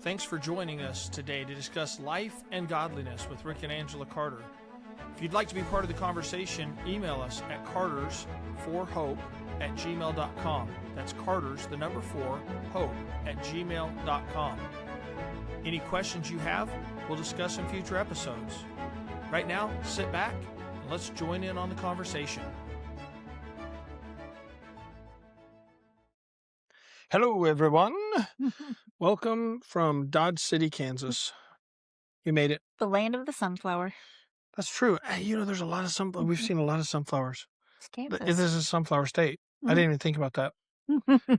Thanks for joining us today to discuss life and godliness with Rick and Angela Carter. If you'd like to be part of the conversation, email us at cartersforhope@gmail.com. That's Carters, the number 4, hope@gmail.com. Any questions you have, we'll discuss in future episodes. Right now, sit back and let's join in on the conversation. Hello, everyone. Welcome from Dodge City, Kansas. You made it. The land of the sunflower. That's true. There's a lot of we've seen a lot of sunflowers. It's Kansas. This is a sunflower state. I didn't even think about that.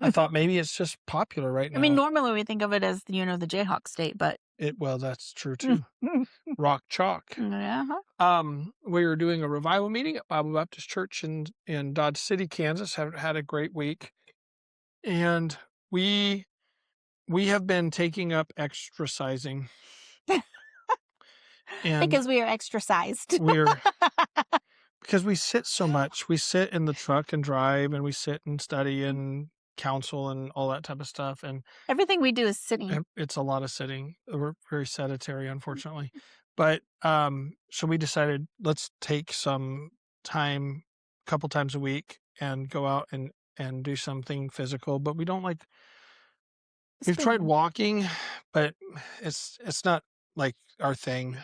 I thought maybe it's just popular right now. I mean, normally we think of it as, the Jayhawk state, but Well, that's true too. Rock chalk. yeah. We were doing a revival meeting at Bible Baptist Church in Dodge City, Kansas. Have had a great week, and we have been taking up exercising. And Because we are extra sized. because we sit so much. We sit in the truck and drive, and we sit and study and counsel and all that type of stuff. And Everything we do is sitting. it's a lot of sitting. We're very sedentary, unfortunately. But so we decided, let's take some time, a couple times a week, and go out and do something physical. But we don't like. We've tried walking, but it's not like our thing.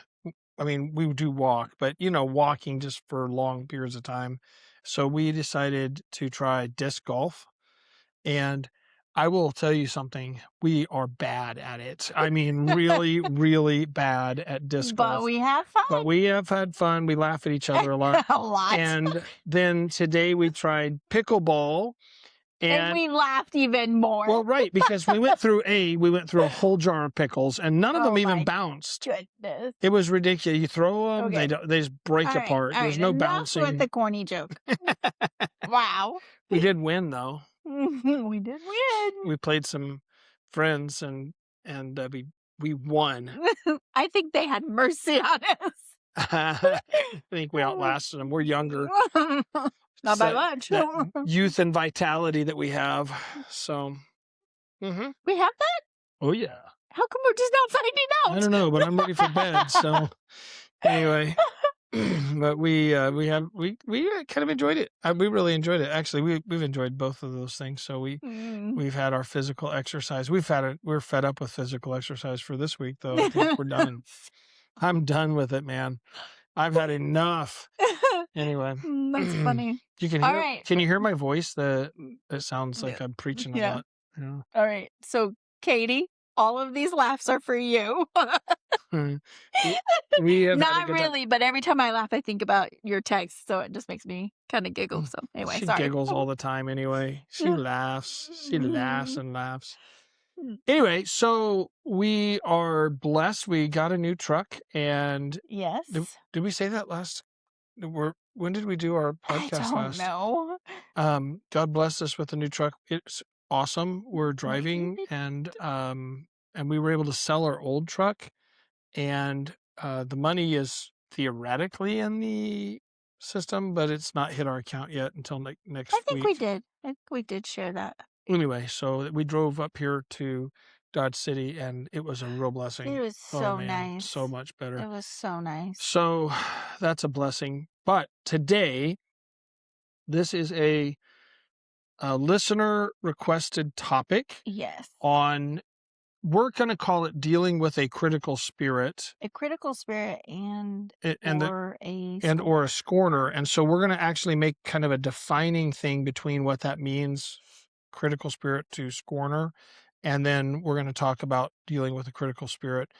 I mean, we do walk, but walking just for long periods of time. So we decided to try disc golf, and I will tell you something. We are bad at it. I mean, really, really bad at disc golf. But we have fun. But we have had fun. We laugh at each other a lot. A lot. And then today we tried pickleball. And we laughed even more. Well, right, because we went through a whole jar of pickles, and none of them even bounced. Goodness. It was ridiculous. You throw them, Okay. they just break apart. There's no Enough bouncing. with the corny joke. Wow. We did win, though. We did win. We played some friends, and we won. I think they had mercy on us. I think we outlasted them. We're younger. Not by much. That youth and vitality that we have. So, We have that? Oh yeah. How come we're just not finding out? I don't know, but I'm ready for bed. So, anyway, but we kind of enjoyed it. We really enjoyed it. Actually, we've enjoyed both of those things. So we've had our physical exercise. We're fed up with physical exercise for this week, though. I think we're done. I'm done with it, man. I've had enough. Anyway, that's funny. You can All hear. right. Can you hear my voice? It sounds like I'm preaching a lot. All right. So, Katie, all of these laughs are for you. We have Not really, but every time I laugh, I think about your text, so it just makes me kind of giggle. So anyway, she sorry. giggles all the time. Anyway, she laughs. She laughs and laughs. Anyway, so we are blessed. We got a new truck, and Yes. Did we say that last? When did we do our podcast last? I don't know. God blessed us with a new truck. It's awesome. We're driving, and we were able to sell our old truck, and the money is theoretically in the system, but it's not hit our account yet until next week. I think we did. I think we did share that. Anyway, so we drove up here to Dodge City, and it was a real blessing. It was so nice. So much better. It was so nice. So that's a blessing. But today, this is a listener requested topic. Yes. We're going to call it dealing with a critical spirit. A critical spirit or a scorner. And so we're going to actually make kind of a defining thing between what that means, critical spirit to scorner. And then we're going to talk about dealing with a critical spirit.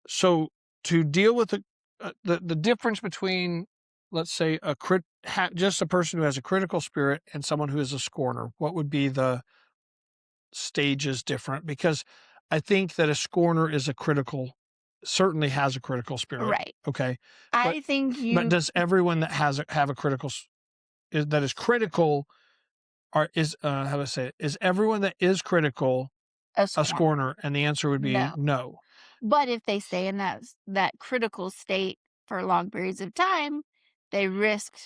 So to deal with the difference between, let's say, just a person who has a critical spirit and someone who is a scorner, what would be the stages different? Because I think that a scorner certainly has a critical spirit. Right. Okay. But does everyone that have a critical, that is critical, is everyone that is critical a scorner? And the answer would be no. But if they stay in that critical state for long periods of time, they risk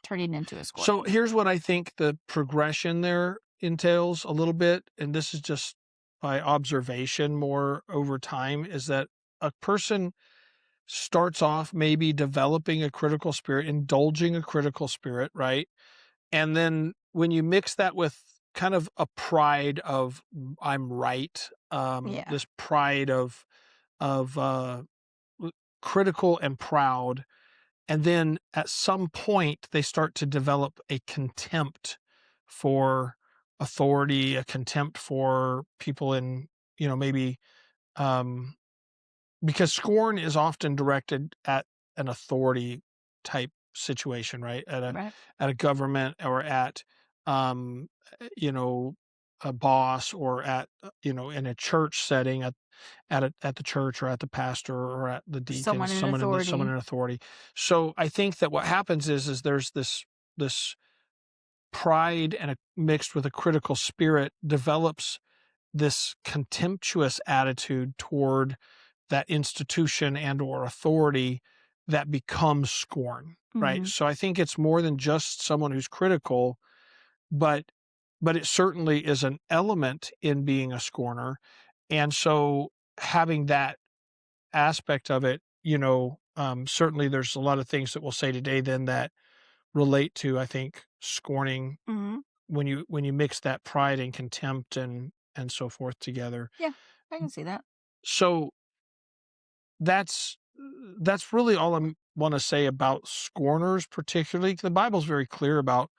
turning into a scorner. So here's what I think the progression there entails a little bit, and this is just by observation more over time is that a person starts off maybe developing a critical spirit, indulging a critical spirit, right? And then when you mix that with kind of a pride of I'm right, Yeah. this pride of critical and proud, and then at some point they start to develop a contempt for authority, a contempt for people in, maybe um, because scorn is often directed at an authority type situation, right? Right. At a government or at um, you know a boss or at in a church setting at the church or at the pastor or at the deacons, Someone in someone authority. in authority. So I think that what happens is there's this pride and mixed with a critical spirit develops this contemptuous attitude toward that institution and or authority that becomes scorn, right? Mhm. So I think it's more than just someone who's critical, but it certainly is an element in being a scorner. And so having that aspect of it, certainly there's a lot of things that we'll say today then that relate to, I think, scorning Mhm. when you mix that pride and contempt and so forth together. Yeah, I can see that. So that's that's really all I want to say about scorners, particularly. The Bible's very clear about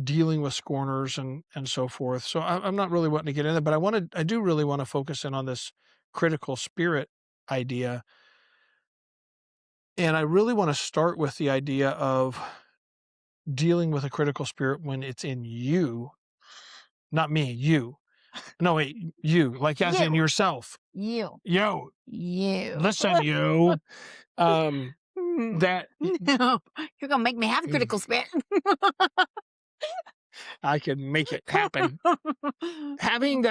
dealing with scorners and so forth. So I'm not really wanting to get into that, but I do really want to focus in on this critical spirit idea, and I really want to start with the idea of dealing with a critical spirit when it's in you, not me, you. No, wait, you, like as in You. yourself. You. Yo, You. listen, you. Um, that No, you're gonna make me have a critical spirit. I can make it happen. Having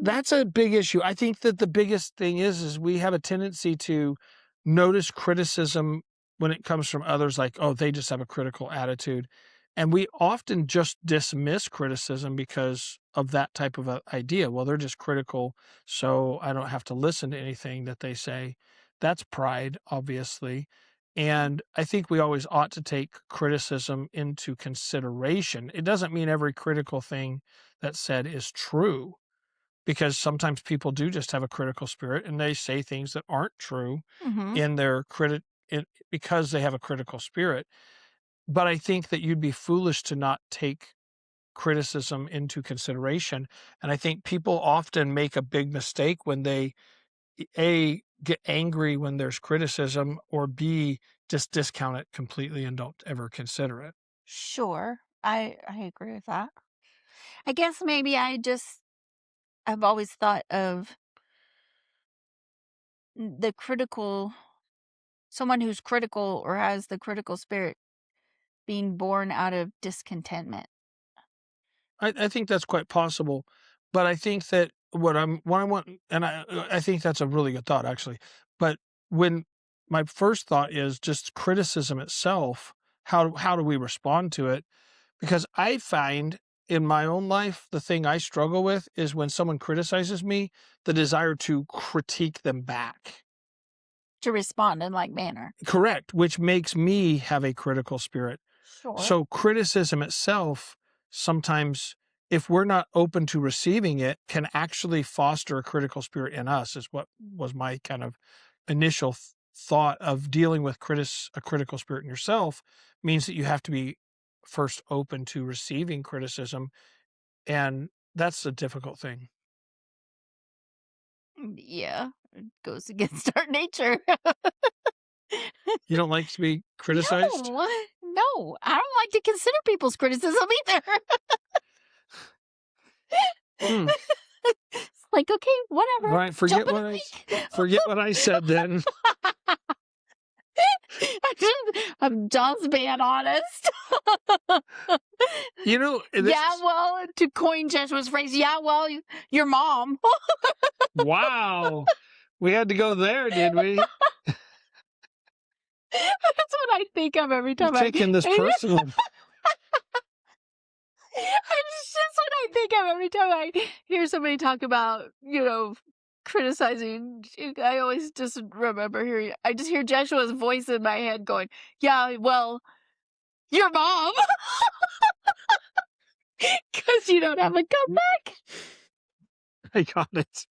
that's a big issue. I think that the biggest thing is we have a tendency to notice criticism when it comes from others, like, oh, they just have a critical attitude. And we often just dismiss criticism because of that type of a idea. Well, they're just critical, so I don't have to listen to anything that they say. That's pride, obviously. And I think we always ought to take criticism into consideration. It doesn't mean every critical thing that's said is true, because sometimes people do just have a critical spirit and they say things that aren't true Mhm. in their because they have a critical spirit. But I think that you'd be foolish to not take criticism into consideration. And I think people often make a big mistake when they A, get angry when there's criticism, or B, just discount it completely and don't ever consider it. Sure. I agree with that. I guess maybe I've always thought of the critical someone who's critical or has the critical spirit being born out of discontentment. I think that's quite possible, but I think that what I want, and I think that's a really good thought actually. But when my first thought is just criticism itself, how do we respond to it? Because I find in my own life the thing I struggle with is when someone criticizes me, the desire to critique them back. To respond in like manner. Correct, which makes me have a critical spirit. Sure. So criticism itself, sometimes, if we're not open to receiving it, can actually foster a critical spirit in us, is what was my kind of initial thought of dealing with a critical spirit in yourself, means that you have to be first open to receiving criticism. And that's a difficult thing. Yeah, it goes against our nature. You don't like to be No, criticized? no, I don't like to consider people's criticism either. Hmm. It's like, okay, whatever. Right. Jump in the lake. Forget what I said then. I'm just being honest. This Yeah, is well, to coin Jeshua's phrase, yeah, well, your mom. wow. We had to go there, did we? That's what I think of every You're time I. taking this personal. It's just what I think of every time I hear somebody talk about, criticizing, I always just remember I just hear Joshua's voice in my head going, yeah, well, your mom, because you don't have a comeback. I got it.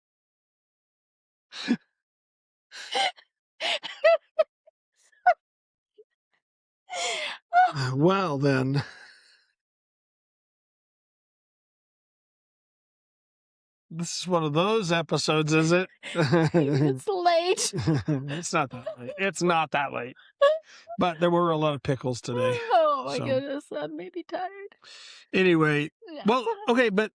Well, then. This is one of those episodes, is it? It's late. It's not that late. It's not that late. But there were a lot of pickles today. Oh my So. goodness, that made me tired. Anyway, Yeah. well, okay, but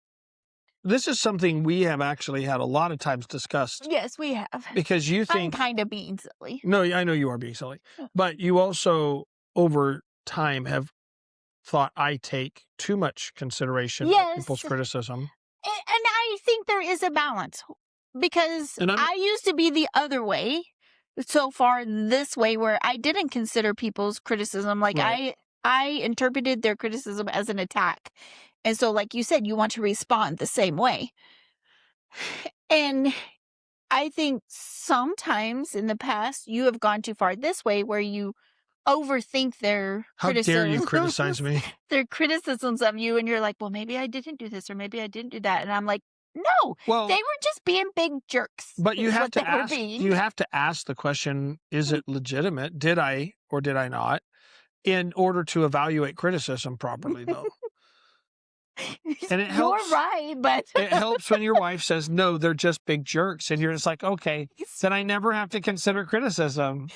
this is something we have actually had a lot of times discussed. Yes, we have. Because you think... I'm kind of being silly. No, I know you are being silly. But you also, over time, have thought I take too much consideration of people's criticism. And I think there is a balance. Because I used to be the other way. So far this way, where I didn't consider people's criticism. Like, right. I interpreted their criticism as an attack. And so, like you said, you want to respond the same way. And I think sometimes in the past, you have gone too far this way, where you overthink their criticisms. How dare you criticize me? Their criticisms of you, and you're like, well, maybe I didn't do this, or maybe I didn't do that. And I'm like, no, they were just being big jerks. But you have to ask. You have to ask the question: is it legitimate? Did I or did I not? In order to evaluate criticism properly, though. And it helps. You're right, but it helps when your wife says, "No, they're just big jerks," and you're just like, "Okay, then I never have to consider criticism."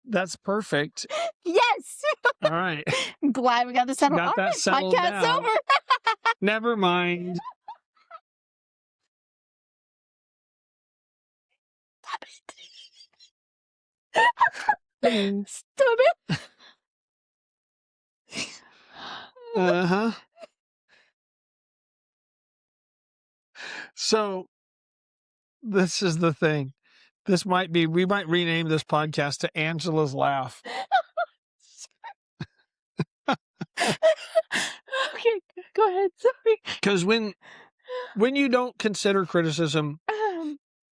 That's perfect. Yes. All right. I'm glad we got this settled. Got that settled Podcast's down. over. Never mind. Stop it. Stop it. Uh-huh. So, this is the thing. We might rename this podcast to Angela's Laugh. Okay, go ahead. Sorry. Because when you don't consider criticism,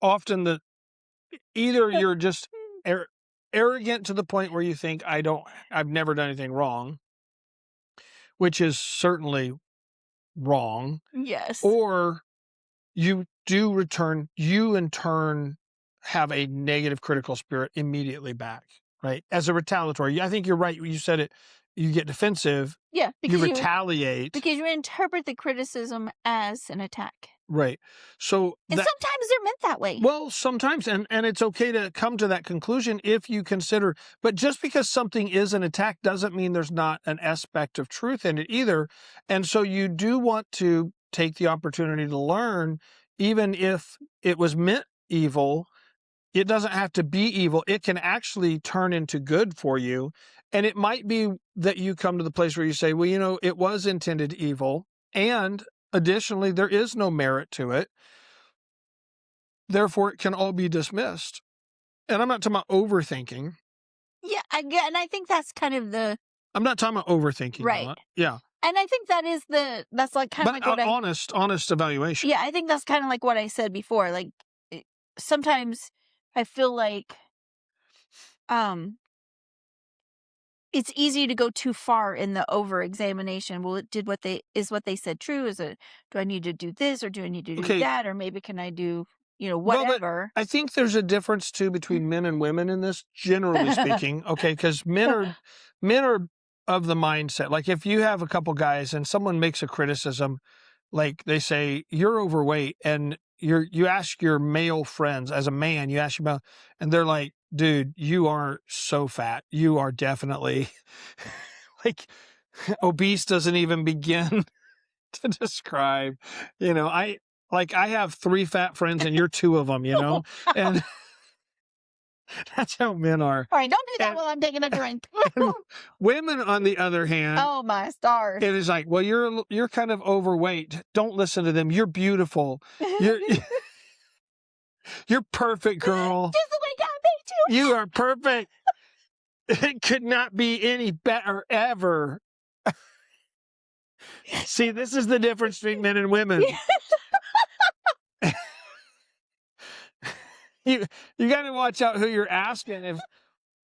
often either you're just arrogant to the point where you think I've never done anything wrong, which is certainly wrong. Yes. Or you in turn have a negative critical spirit immediately back, right? As a retaliatory. I think you're right. You said it. You get defensive. Yeah. You retaliate. Because you interpret the criticism as an attack. Right. So and sometimes they're meant that way. Well, sometimes, and it's okay to come to that conclusion if you consider, but just because something is an attack doesn't mean there's not an aspect of truth in it either. And so you do want to take the opportunity to learn, even if it was meant evil, it doesn't have to be evil. It can actually turn into good for you. And it might be that you come to the place where you say, well, it was intended evil. And additionally, there is no merit to it. Therefore, it can all be dismissed. And I'm not talking about overthinking. Yeah, and I think that's kind of I'm not talking about overthinking. Right. Yeah. And I think that's like kind of like what honest evaluation. Yeah, I think that's kind of like what I said before. Like, sometimes I feel like it's easy to go too far in the over-examination. Well, is what they said true? Do I need to do this, or do I need to do that? Or maybe can I do, whatever? Well, I think there's a difference too between men and women in this, generally speaking. Okay, because men are of the mindset. Like, if you have a couple guys and someone makes a criticism, like they say you're overweight, and you ask your male friends, as a man, you ask your male, and they're like, dude, you are so fat. You are definitely like obese doesn't even begin to describe, I have 3 fat friends and you're 2 of them, and that's how men are. All right, don't do that while I'm taking a drink. Women, on the other hand, oh my stars, it is like, well, you're kind of overweight. Don't listen to them. You're beautiful. You're perfect, girl. Just the way God made you. You are perfect. It could not be any better ever. See, this is the difference between men and women. You got to watch out who you're asking.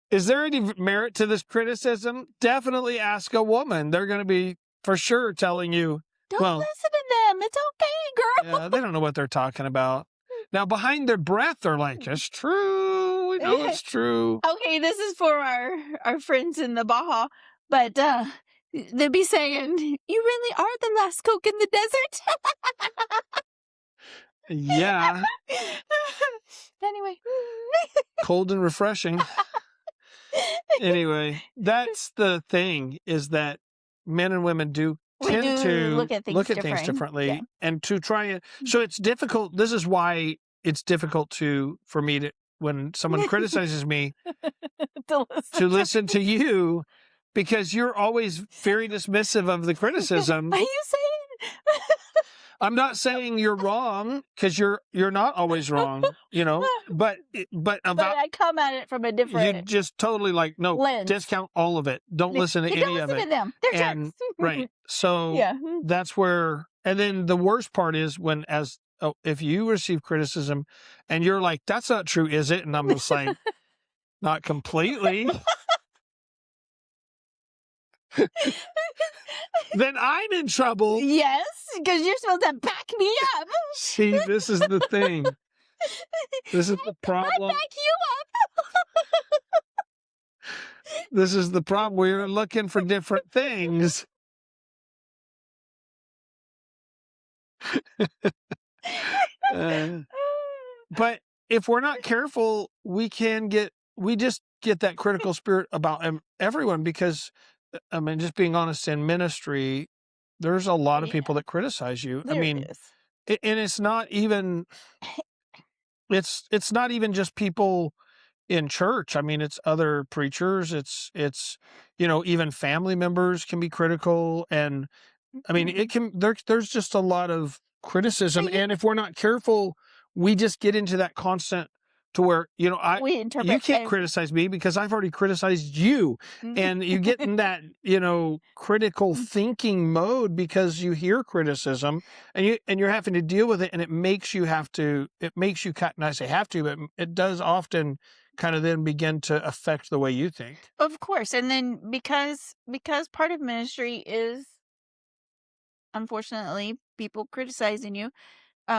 Is there any merit to this criticism? Definitely ask a woman. They're going to be for sure telling you, don't listen to them. It's okay, girl. Yeah, they don't know what they're talking about. Now, behind their breath, they're like, it's true. We know it's true. Okay, this is for our friends in the Baja, but they'd be saying, you really are the last Coke in the desert. Yeah. Anyway. Cold and refreshing. Anyway, that's the thing, is that men and women do tend to look at things differently, and to try it. So it's difficult. This is why it's difficult for me to, when someone criticizes me, to listen to you, because you're always very dismissive of the criticism. Are you saying? I'm not saying you're wrong, because you're not always wrong, but I come at it from a different. You just totally lens. Discount all of it. Don't listen to any of it. To them. They're jerks. Right. So that's where, and then the worst part is when, if you receive criticism and you're like, that's not true, is it? And I'm just like, not completely. Then I'm in trouble. Yes, because you're supposed to back me up. See, this is the thing. This is the problem. I back you up. This is the problem. We're looking for different things. But if we're not careful, we just get that critical spirit about everyone, because, I mean, just being honest, in ministry, there's a lot of people that criticize you. There and it's not even, it's not even just people in church. I mean, it's other preachers. It's even family members can be critical. And I mean, there's just a lot of criticism. And if we're not careful, we just get into that constant, to where, you can't criticize me because I've already criticized you. And you get in that, critical thinking mode because you hear criticism and you're having to deal with it. And it makes you, and I say have to, but it does often kind of then begin to affect the way you think. Of course. And then because part of ministry is, unfortunately, people criticizing you,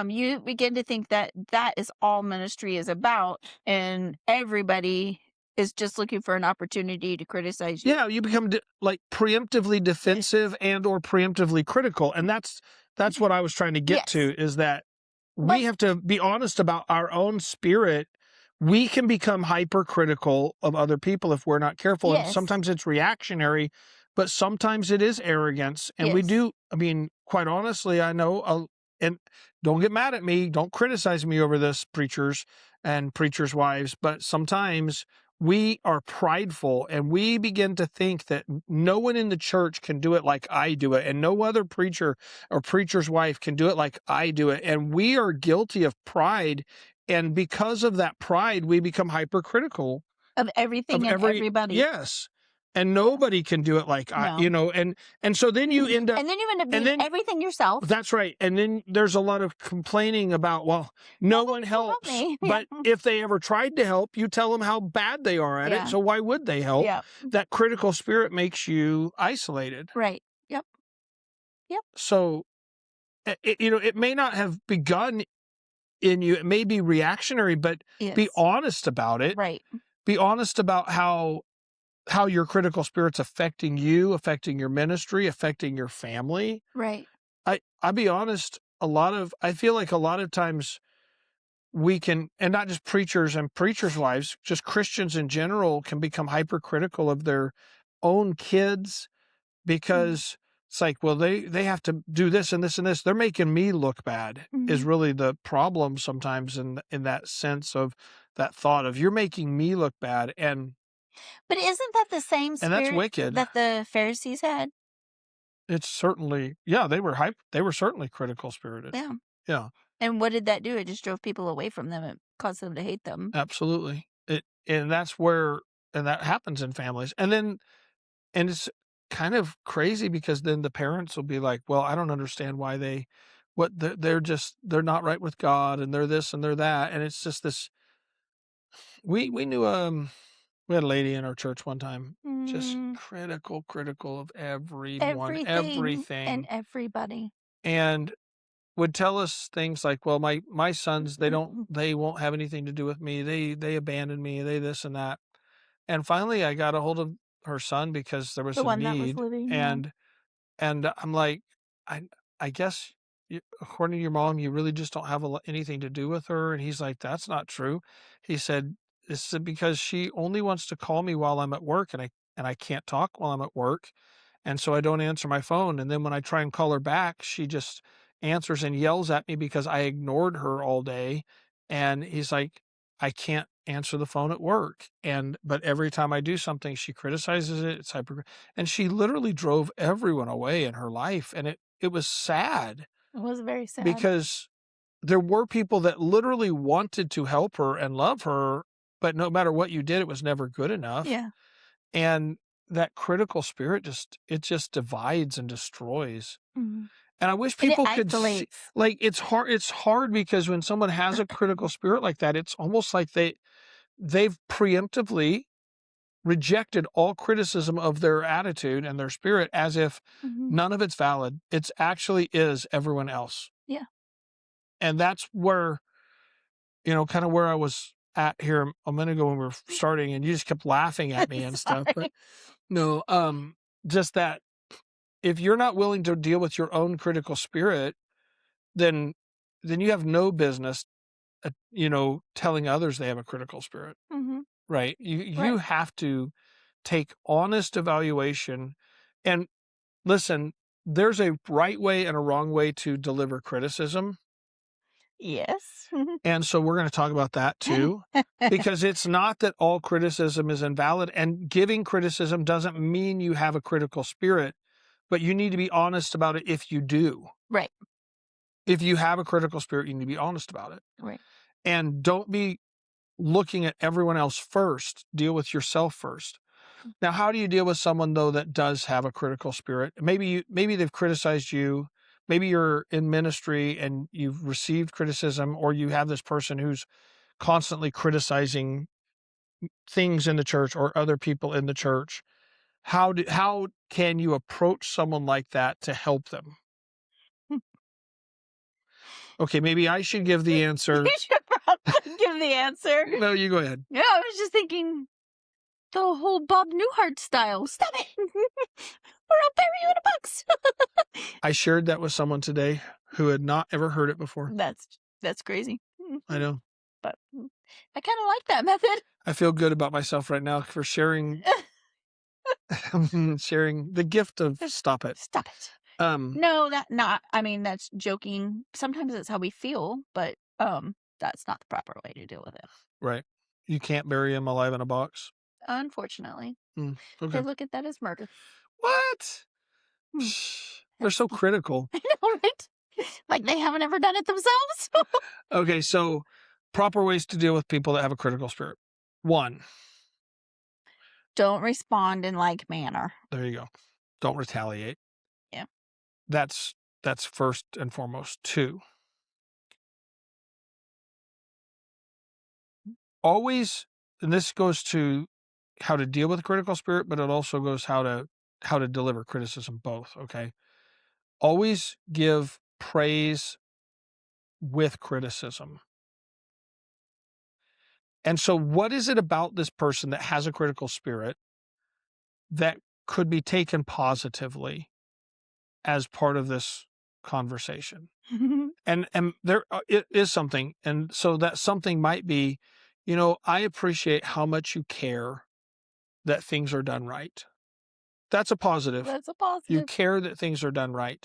you begin to think that is all ministry is about, and everybody is just looking for an opportunity to criticize you. Yeah, you become preemptively defensive and or preemptively critical. And that's what I was trying to get to, is that we have to be honest about our own spirit. We can become hypercritical of other people if we're not careful. And sometimes it's reactionary, but sometimes it is arrogance. And we do, I mean, quite honestly, I know, and don't get mad at me, don't criticize me over this, preachers and preachers' wives, but sometimes we are prideful and we begin to think that no one in the church can do it like I do it, and no other preacher or preacher's wife can do it like I do it. And we are guilty of pride. And because of that pride, we become hypercritical of everything and everybody. Yes. And nobody can do it like and so then you end up, and then you end up doing everything yourself. That's right. And then there's a lot of complaining about, no one helps. But if they ever tried to help, you tell them how bad they are at it. So why would they help? Yeah. That critical spirit makes you isolated. Right. Yep. So, it may not have begun in you. It may be reactionary, but be honest about it. Right. Be honest about how your critical spirit's affecting you, affecting your ministry, affecting your family. Right. I'll be honest, I feel like a lot of times we can, and not just preachers and preachers' wives, just Christians in general can become hypercritical of their own kids, because it's like, well, they have to do this and this and this. They're making me look bad, is really the problem sometimes, in that sense of that thought of, you're making me look bad. But isn't that the same spirit that's wicked, that the Pharisees had? It's certainly, they were certainly critical spirited. Yeah. Yeah. And what did that do? It just drove people away from them. It caused them to hate them. Absolutely. And that's where, and that happens in families. And it's kind of crazy because then the parents will be like, well, I don't understand why they're not right with God and they're this and they're that. And it's just this, we knew, we had a lady in our church one time, just critical of everyone, Everything and everything, everybody. and would tell us things like, well, my sons, they won't have anything to do with me. They abandoned me. They this and that. And finally I got a hold of her son because there was The a one that was need. living, yeah. And I'm like, I guess according to your mom, you really just don't have anything to do with her. And he's like, that's not true. He said, it's because she only wants to call me while I'm at work, and I can't talk while I'm at work. And so I don't answer my phone. And then when I try and call her back, she just answers and yells at me because I ignored her all day. And he's like, I can't answer the phone at work. But every time I do something, she criticizes it. It's and she literally drove everyone away in her life. And it was sad. It was very sad. Because there were people that literally wanted to help her and love her, but no matter what you did, it was never good enough. Yeah. And that critical spirit just divides and destroys. Mm-hmm. And I wish people could see, like, it's hard because when someone has a critical spirit like that, it's almost like they've preemptively rejected all criticism of their attitude and their spirit as if none of it's valid. It's actually is everyone else. Yeah. And that's where, kind of where I was at here a minute ago when we were starting, and you just kept laughing at me and stuff. But no, just that if you're not willing to deal with your own critical spirit, then you have no business, telling others they have a critical spirit. Right? You have to take honest evaluation. And listen, there's a right way and a wrong way to deliver criticism. Yes. And so we're going to talk about that too, because it's not that all criticism is invalid, and giving criticism doesn't mean you have a critical spirit, but you need to be honest about it if you do. Right. If you have a critical spirit, you need to be honest about it. Right. And don't be looking at everyone else first. Deal with yourself first. Now, how do you deal with someone, though, that does have a critical spirit? Maybe they've criticized you. Maybe you're in ministry and you've received criticism, or you have this person who's constantly criticizing things in the church or other people in the church. How can you approach someone like that to help them? Okay, maybe I should give the answer. You should probably give the answer. No, you go ahead. Yeah, I was just thinking the whole Bob Newhart style. Stop it! Or I'll bury you in a box. I shared that with someone today who had not ever heard it before. That's crazy. I know. But I kind of like that method. I feel good about myself right now for sharing sharing the gift of stop it. Stop it. No, that's joking. Sometimes it's how we feel, but that's not the proper way to deal with it. Right. You can't bury him alive in a box. Unfortunately. Okay. They look at that as murder. What? They're so critical. I know, right? Like they haven't ever done it themselves. Okay, so proper ways to deal with people that have a critical spirit. 1. Don't respond in like manner. There you go. Don't retaliate. Yeah. That's first and foremost. 2. Always, and this goes to how to deal with a critical spirit, but it also goes how to deliver criticism, both, okay? Always give praise with criticism. And so what is it about this person that has a critical spirit that could be taken positively as part of this conversation? And there it is something. And so that something might be, I appreciate how much you care that things are done right. That's a positive. That's a positive. You care that things are done right.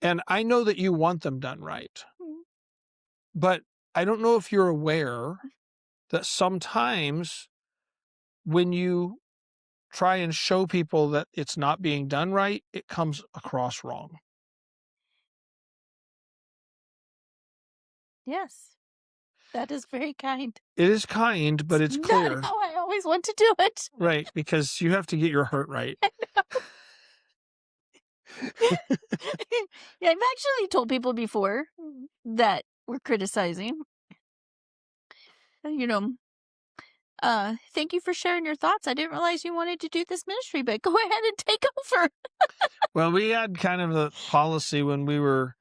And I know that you want them done right. But I don't know if you're aware that sometimes when you try and show people that it's not being done right, it comes across wrong. Yes. That is very kind. It is kind, but it's clear. Not how I always want to do it. Right, because you have to get your heart right. Yeah, I've actually told people before that we're criticizing. Thank you for sharing your thoughts. I didn't realize you wanted to do this ministry, but go ahead and take over. Well, we had kind of the policy when we were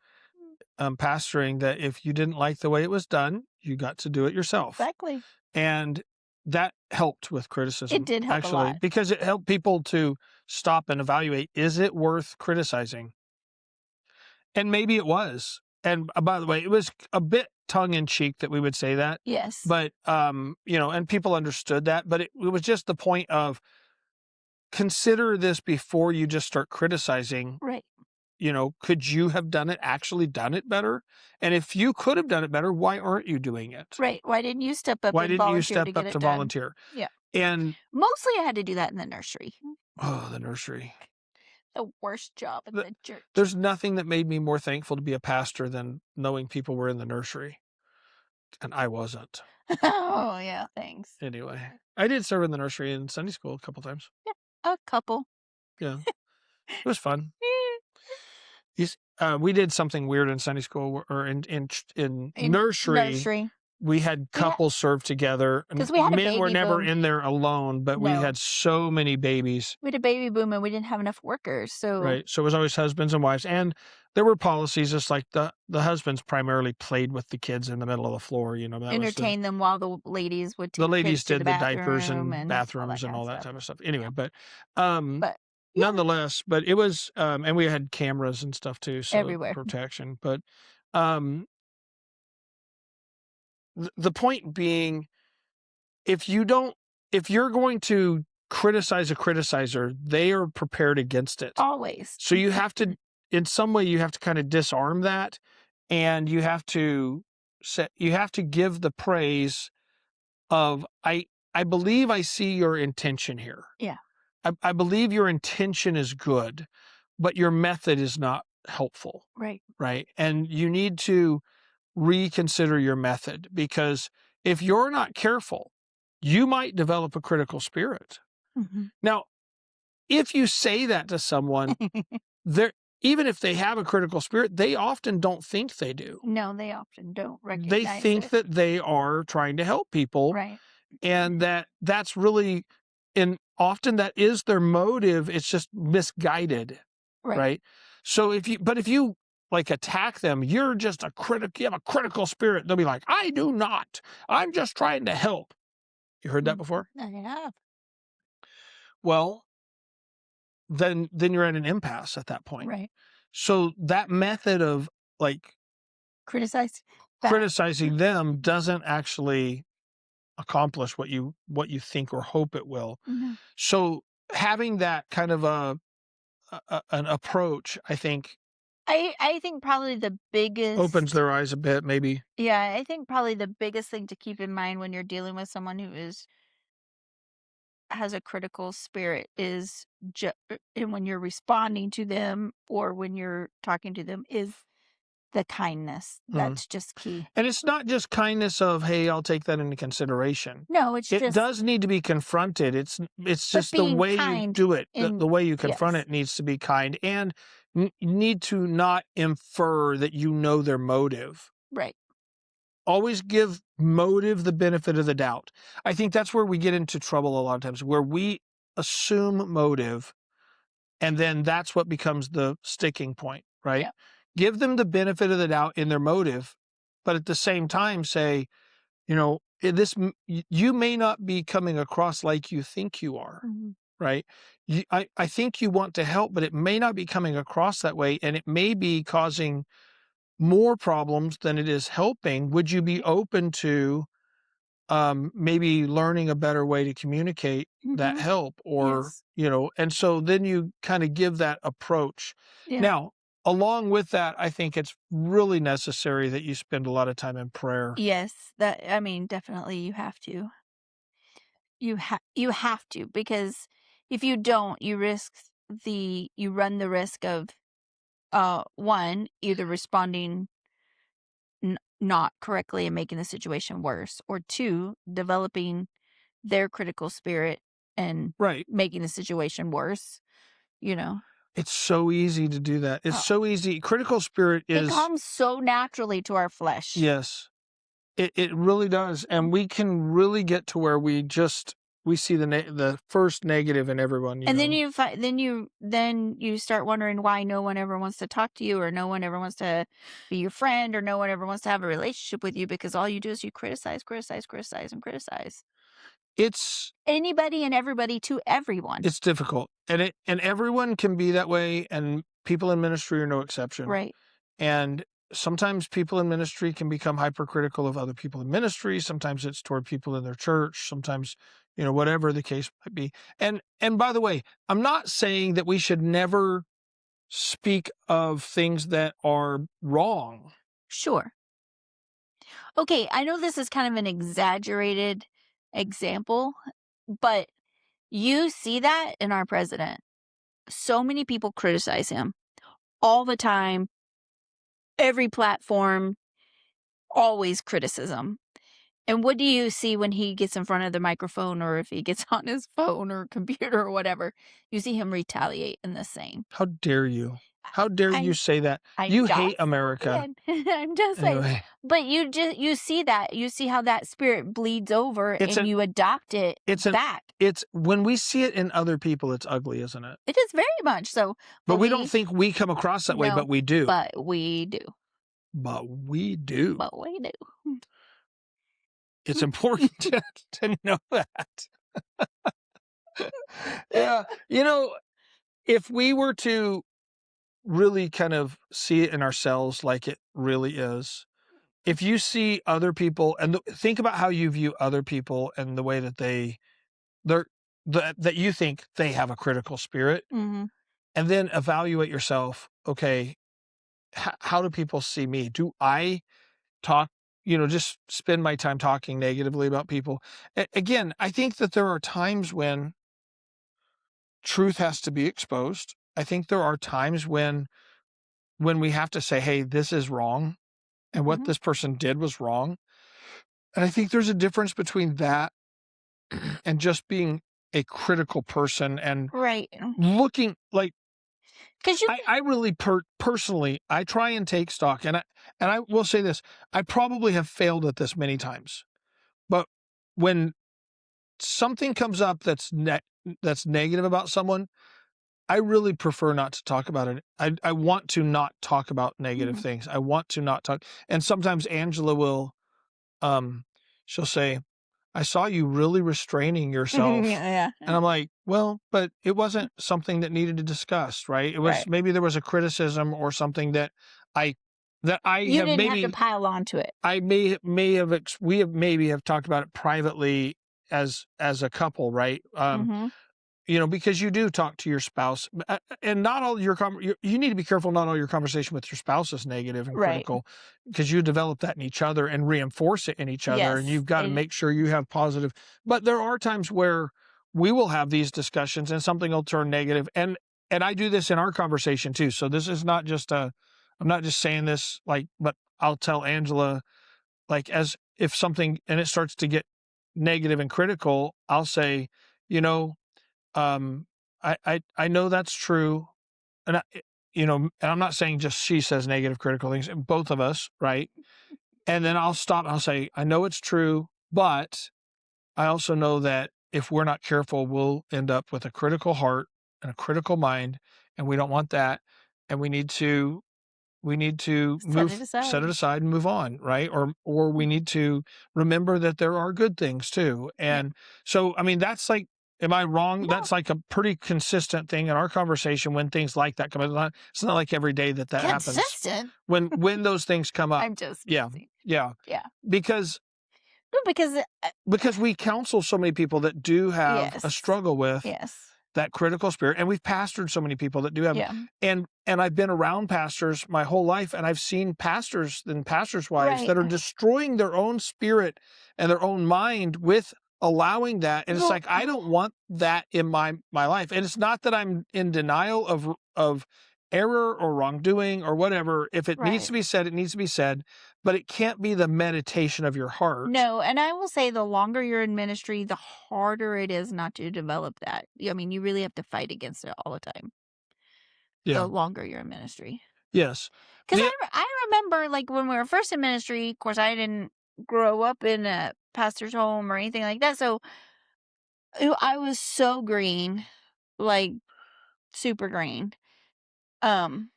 pastoring that if you didn't like the way it was done, you got to do it yourself. Exactly. And that helped with criticism. It did help actually, a lot. because it helped people to stop and evaluate, is it worth criticizing? And maybe it was. And by the way, it was a bit tongue in cheek that we would say that. Yes. But, and people understood that. But it was just the point of consider this before you just start criticizing. Right. Could you have actually done it better? And if you could have done it better, why aren't you doing it? Right. Why didn't you step up Why and didn't you volunteer step to up get it to done? volunteer? Yeah. And mostly I had to do that in the nursery. oh, the nursery. The worst job in the church. There's nothing that made me more thankful to be a pastor than knowing people were in the nursery. And I wasn't. Oh, yeah, thanks. Anyway, I did serve in the nursery in Sunday school a couple times. Yeah, a couple. Yeah. It was fun. We did something weird in Sunday school or in nursery. We had couples serve together. Because we had a Men baby were never boom. in there alone, but we had so many babies. We had a baby boom and we didn't have enough workers. So Right. So it was always husbands and wives. And there were policies, just like the husbands primarily played with the kids in the middle of the floor. That entertain them while the ladies would take the ladies kids to did the diapers and bathrooms and all that type of stuff. Anyway, yeah. but nonetheless, but it was, and we had cameras and stuff too, so everywhere protection. But the point being, if you're going to criticize a criticizer, they are prepared against it. Always. So you have to, in some way, you have to kind of disarm that, and you have to give the praise of, I believe I see your intention here. Yeah. I believe your intention is good, but your method is not helpful. Right. Right. And you need to reconsider your method, because if you're not careful, you might develop a critical spirit. Mm-hmm. Now, if you say that to someone, even if they have a critical spirit, they often don't think they do. No, they often don't recognize They think it. that they are trying to help people. Right. And that's really, and often that is their motive. It's just misguided. Right. So if you like attack them, you're just you have a critical spirit. They'll be like, I do not. I'm just trying to help. You heard that before? I have. Well, then you're at an impasse at that point. Right. So that method of like criticizing them doesn't actually accomplish what you think or hope it will. Mm-hmm. So having that kind of an approach, I think probably the biggest opens their eyes a bit, maybe. Yeah, I think probably the biggest thing to keep in mind when you're dealing with someone who has a critical spirit is and when you're responding to them or when you're talking to them is the kindness. That's just key. And it's not just kindness of, hey, I'll take that into consideration. No, it does need to be confronted. It's just the way you do it. The way you confront it needs to be kind, and need to not infer that you know their motive. Right. Always give motive the benefit of the doubt. I think that's where we get into trouble a lot of times, where we assume motive, and then that's what becomes the sticking point, right? Yeah. Give them the benefit of the doubt in their motive, but at the same time say, you may not be coming across like you think you are, right? I think you want to help, but it may not be coming across that way, and it may be causing more problems than it is helping. Would you be open to maybe learning a better way to communicate that help, or, and so then you kind of give that approach. Yeah. Now, along with that, I think it's really necessary that you spend a lot of time in prayer. Yes, definitely you have to. You have to, because if you don't, you run the risk of one, either responding not correctly and making the situation worse, or 2, developing their critical spirit and making the situation worse, you know? It's so easy to do that. It's so easy. Critical spirit It comes so naturally to our flesh. Yes. It really does. And we can really get to where we see the first negative in everyone. And then you start wondering why no one ever wants to talk to you, or no one ever wants to be your friend, or no one ever wants to have a relationship with you, because all you do is you criticize, and criticize. It's anybody and everybody to everyone. It's difficult. And everyone can be that way, and people in ministry are no exception. Right. And sometimes people in ministry can become hypercritical of other people in ministry. Sometimes it's toward people in their church. Sometimes, whatever the case might be. And by the way, I'm not saying that we should never speak of things that are wrong. Sure. Okay, I know this is kind of an exaggerated example, but you see that in our president. So many people criticize him all the time. Every platform, always criticism. And what do you see when he gets in front of the microphone, or if he gets on his phone or computer or whatever? You see him retaliate in the same. How dare you? How dare you say that? You hate America. I'm just saying. But you see that. You see how that spirit bleeds over, and you adopt it back. It's when we see it in other people, it's ugly, isn't it? It is very much so. But we don't think we come across that way, but we do. But we do. But we do. But we do. It's important to know that. Yeah. If we were to really kind of see it in ourselves like it really is, if you see other people and think about how you view other people and the way that that you think they have a critical spirit, mm-hmm. and then evaluate yourself. Okay, how do people see me? Do I talk, just spend my time talking negatively about people? Again, I think that there are times when truth has to be exposed. I think there are times when we have to say, hey, this is wrong, and what this person did was wrong. And I think there's a difference between that and just being a critical person and looking like, because I really personally, I try and take stock, and I will say this, I probably have failed at this many times, but when something comes up that's negative about someone, I really prefer not to talk about it. I want to not talk about negative things. I want to not talk. And sometimes Angela will, she'll say, I saw you really restraining yourself. Yeah. And I'm like, well, but it wasn't something that needed to discuss, right? It was maybe there was a criticism or something that you didn't have to pile onto it. I may have we have maybe have talked about it privately as a couple, right? Because you do talk to your spouse, and not all your you need to be careful. Not all your conversation with your spouse is negative and critical, because you develop that in each other and reinforce it in each other, and you've got to make sure you have positive. But there are times where we will have these discussions and something will turn negative, and I do this in our conversation too. So this is not just I'm not just saying this but I'll tell Angela, as if something and it starts to get negative and critical, I'll say, I know that's true. And and I'm not saying just she says negative, critical things, both of us. Right. And then I'll stop. I'll say, I know it's true, but I also know that if we're not careful, we'll end up with a critical heart and a critical mind, and we don't want that. And we need to set it aside and move on. Right. Or we need to remember that there are good things too. And so, I mean, that's am I wrong? No. That's a pretty consistent thing in our conversation when things like that come up. It's not like every day that happens. Consistent? When those things come up. I'm just kidding. Yeah. Because we counsel so many people that do have a struggle with that critical spirit, and we've pastored so many people that do have and I've been around pastors my whole life, and I've seen pastors and pastors' wives that are destroying their own spirit and their own mind with allowing that. And it's I don't want that in my life. And it's not that I'm in denial of error or wrongdoing or whatever. If it needs to be said, it needs to be said, but it can't be the meditation of your heart. No, and I will say the longer you're in ministry, the harder it is not to develop that. I mean, you really have to fight against it all the time. Yeah. The longer you're in ministry. Yes. Because I remember, like, when we were first in ministry, of course, I didn't grow up in a pastor's home or anything like that, so I was so green, like, super green. And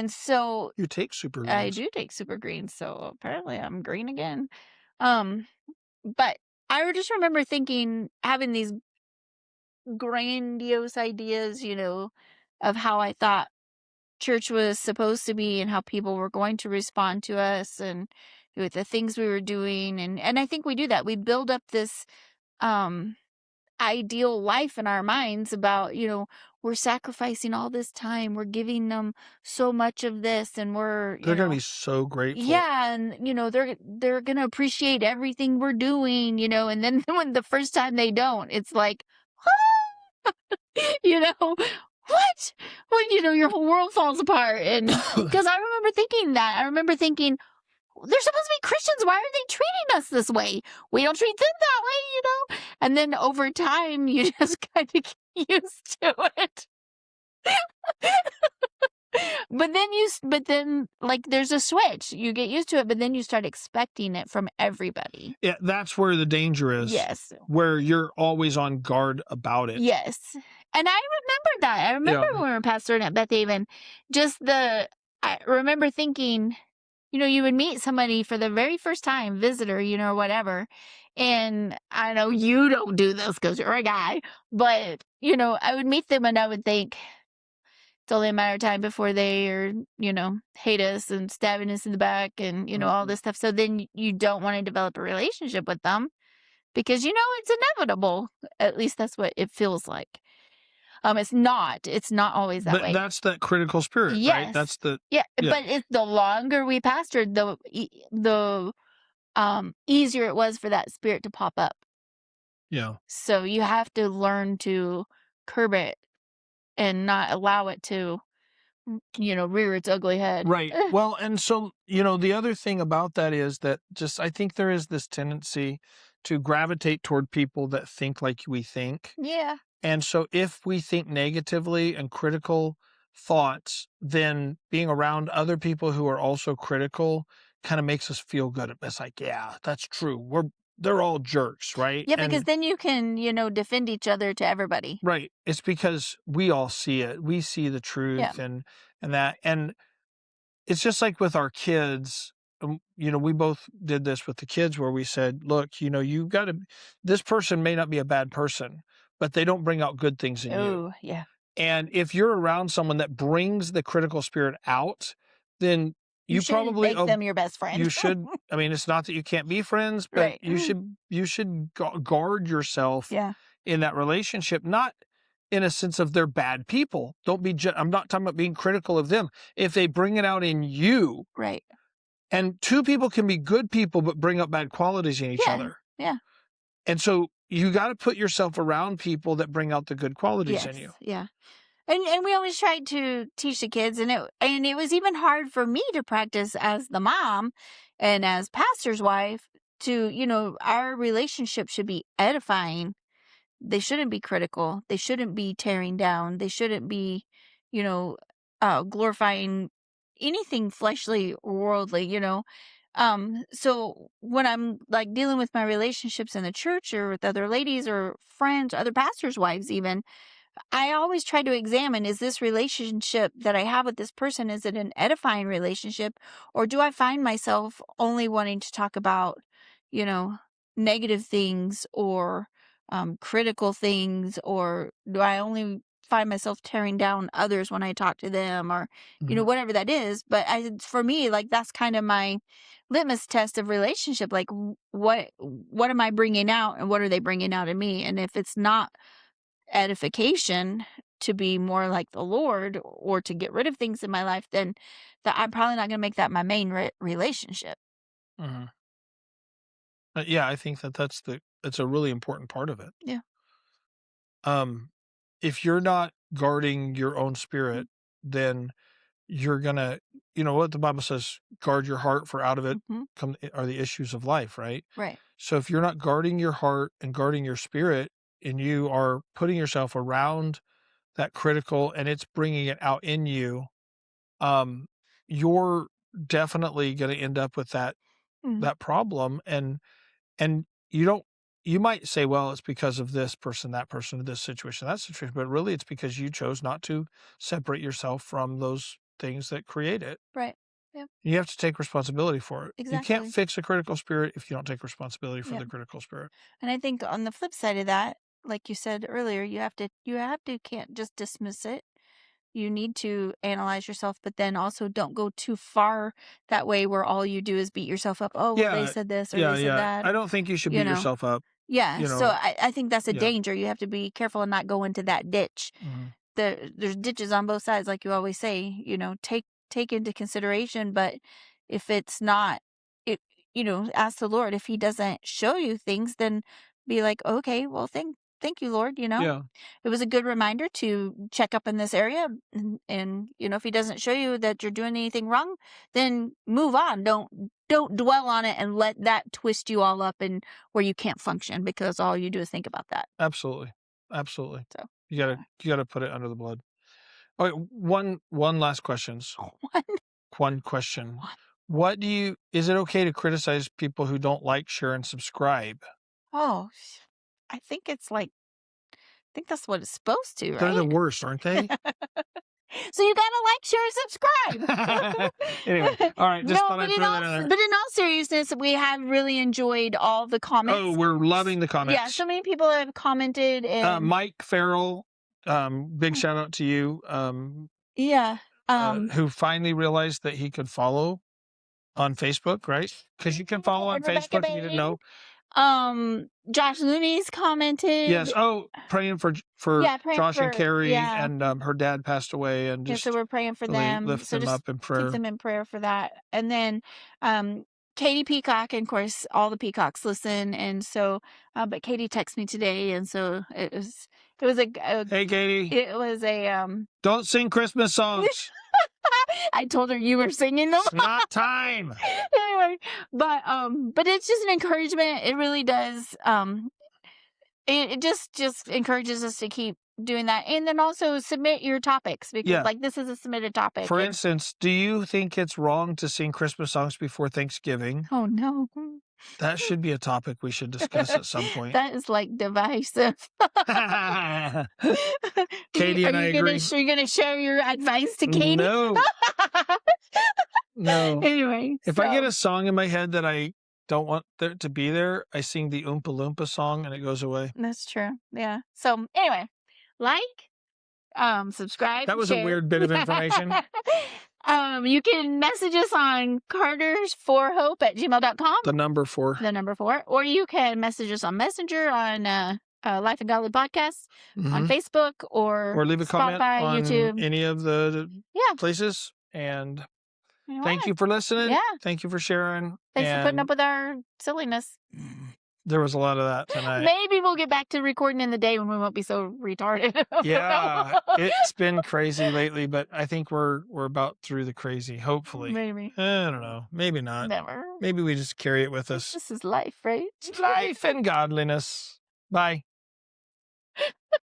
so you take super greens. I do take super green, so apparently I'm green again. But I just remember thinking, having these grandiose ideas, of how I thought church was supposed to be and how people were going to respond to us and with the things we were doing. And I think we do that. We build up this ideal life in our minds about, we're sacrificing all this time. We're giving them so much of this, and they're going to be so grateful. Yeah. And, they're going to appreciate everything we're doing, and then when the first time they don't, it's like, what? When, your whole world falls apart. And because I remember thinking that. I remember thinking, they're supposed to be Christians. Why are they treating us this way? We don't treat them that way, And then over time, you just kind of get used to it. But then, like, there's a switch. You get used to it, but then you start expecting it from everybody. Yeah, that's where the danger is. Yes. Where you're always on guard about it. Yes. And I remember that. I remember when we were pastoring at Beth Haven, I remember thinking, you would meet somebody for the very first time, visitor, or whatever. And I know you don't do this because you're a guy, but, I would meet them and I would think, it's only a matter of time before they are, hate us and stabbing us in the back and, all this stuff. So then you don't want to develop a relationship with them because, it's inevitable. At least that's what it feels like. It's not always that way. But that's that critical spirit, right? That's but it's the longer we pastored, the easier it was for that spirit to pop up. Yeah. So you have to learn to curb it and not allow it to, rear its ugly head. Right. Well, and so, the other thing about that is that I think there is this tendency to gravitate toward people that think like we think. Yeah. And so if we think negatively and critical thoughts, then being around other people who are also critical kind of makes us feel good. It's like, yeah, that's true. They're all jerks, right? Yeah, because then you can, defend each other to everybody. Right. It's because we all see it. We see the truth and that. And it's just like with our kids. We both did this with the kids where we said, look, this person may not be a bad person, but they don't bring out good things in you. Oh, yeah. And if you're around someone that brings the critical spirit out, then you probably make them your best friend. You should. I mean, it's not that you can't be friends, but right. you should guard yourself in that relationship, not in a sense of they're bad people. Don't be. I'm not talking about being critical of them. If they bring it out in you, right. And two people can be good people, but bring up bad qualities in each other. Yeah. And so you got to put yourself around people that bring out the good qualities in you. Yeah. And we always tried to teach the kids, and it was even hard for me to practice as the mom and as pastor's wife to, our relationship should be edifying. They shouldn't be critical. They shouldn't be tearing down. They shouldn't be, glorifying anything fleshly or worldly, So when I'm like dealing with my relationships in the church or with other ladies or friends, other pastors' wives even, I always try to examine, is this relationship that I have with this person, is it an edifying relationship? Or do I find myself only wanting to talk about, negative things or critical things? Or do I only find myself tearing down others when I talk to them or, whatever that is? But for me, like, that's kind of my litmus test of relationship. Like, what am I bringing out and what are they bringing out in me? And if it's not edification to be more like the Lord or to get rid of things in my life, then I'm probably not going to make that my main relationship. Mm-hmm. Yeah, I think it's a really important part of it. Yeah. If you're not guarding your own spirit, then you're gonna, what the Bible says, guard your heart, for out of it are the issues of life, right? Right. So if you're not guarding your heart and guarding your spirit, and you are putting yourself around that critical, and it's bringing it out in you, you're definitely going to end up with that problem. And you might say, well, it's because of this person, that situation, that situation, but really it's because you chose not to separate yourself from those things that create it. Right. Yeah. You have to take responsibility for it. Exactly. You can't fix a critical spirit if you don't take responsibility for the critical spirit. And I think on the flip side of that, like you said earlier, you can't just dismiss it. You need to analyze yourself, but then also don't go too far that way where all you do is beat yourself up. Oh, well, they said this or they said that. I don't think you should beat yourself up. Yeah. So I think that's a danger. You have to be careful and not go into that ditch. There's ditches on both sides, like you always say, take into consideration. But if it's not, ask the Lord. If he doesn't show you things, then be like, okay, well, thank you, Lord. It was a good reminder to check up in this area. And if he doesn't show you that you're doing anything wrong, then move on. Don't dwell on it and let that twist you all up and where you can't function, because all you do is think about that. Absolutely. So you gotta put it under the blood. Okay, one last question. One question. Is it okay to criticize people who don't like, share, and subscribe? Oh, I think that's what it's supposed to, right? They're the worst, aren't they? So you gotta like, share, and subscribe. Anyway, all right. Just thought I'd throw that in there. But in all seriousness, we have really enjoyed all the comments. Oh, we're loving the comments. Yeah, so many people have commented. And Mike Farrell, big shout out to you. Who finally realized that he could follow on Facebook, right? Because you can follow on Facebook. You didn't know. Josh Looney's commented. Yes. Oh, praying for Josh and Carrie, and her dad passed away, and just so we're praying for them. Lift them up in prayer. Keep them in prayer for that. And then, Katie Peacock, and of course, all the Peacocks listen, and so, but Katie texted me today, and so it was a hey, Katie. It was a don't sing Christmas songs. I told her you were singing them. It's not time. Anyway, but it's just an encouragement. It really does. It just encourages us to keep doing that, and then also submit your topics, because this is a submitted topic. For instance, do you think it's wrong to sing Christmas songs before Thanksgiving? Oh no. That should be a topic we should discuss at some point. That is divisive. Katie and I agree. Are you going to share your advice to Katie? No. No. Anyway. If I get a song in my head that I don't want there to be there, I sing the Oompa Loompa song and it goes away. That's true. Yeah. So anyway, subscribe. That was a weird bit of information. You can message us on carters4hope@gmail.com. The number 4. Or you can message us on Messenger on Life and Godly Podcast on Facebook, or leave a Spotify, comment on YouTube, any of the places. And thank you for listening. Yeah. Thank you for sharing. Thanks for putting up with our silliness. There was a lot of that tonight. Maybe we'll get back to recording in the day when we won't be so retarded. Yeah, it's been crazy lately, but I think we're about through the crazy, hopefully. Maybe. I don't know. Maybe not. Never. Maybe we just carry it with us. This is life, right? Life and godliness. Bye.